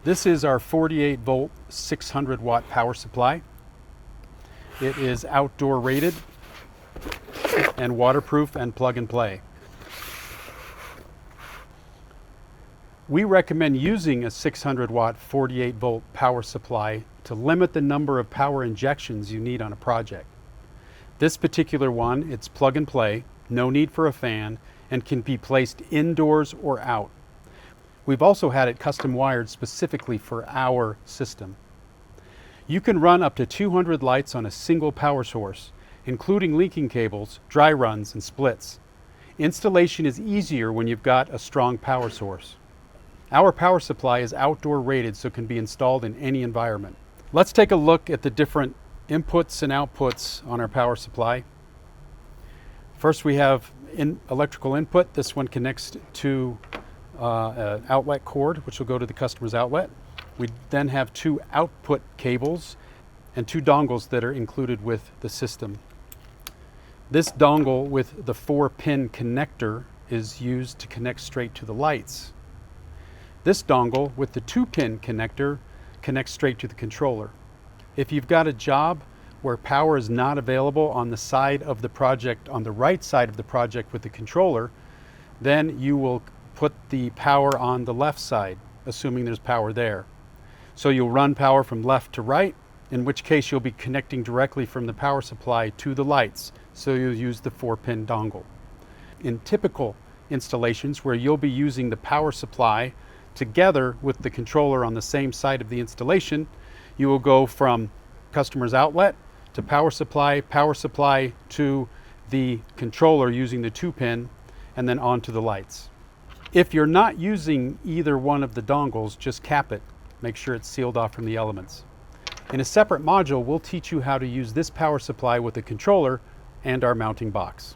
This is our 48 volt 600 watt power supply. It is outdoor rated and waterproof and plug and play. We recommend using a 600 watt 48 volt power supply to limit the number of power injections you need on a project. This particular one, it's plug and play, no need for a fan, and can be placed indoors or out. We've also had it custom wired specifically for our system. You can run up to 200 lights on a single power source, including linking cables, dry runs, and splits. Installation is easier when you've got a strong power source. Our power supply is outdoor rated, so it can be installed in any environment. Let's take a look at the different inputs and outputs on our power supply. First, we have electrical input. This one connects to an outlet cord, which will go to the customer's outlet. We then have two output cables and two dongles that are included with the system. This dongle with the 4-pin connector is used to connect straight to the lights. This dongle with the 2-pin connector connects straight to the controller. If you've got a job where power is not available on the side of the project, on the right side of the project with the controller, then you will put the power on the left side, assuming there's power there. So you'll run power from left to right, in which case you'll be connecting directly from the power supply to the lights, so you'll use the 4-pin dongle. In typical installations where you'll be using the power supply together with the controller on the same side of the installation, you will go from customer's outlet to power supply to the controller using the 2-pin, and then on to the lights. If you're not using either one of the dongles, just cap it. Make sure it's sealed off from the elements. In a separate module, we'll teach you how to use this power supply with the controller and our mounting box.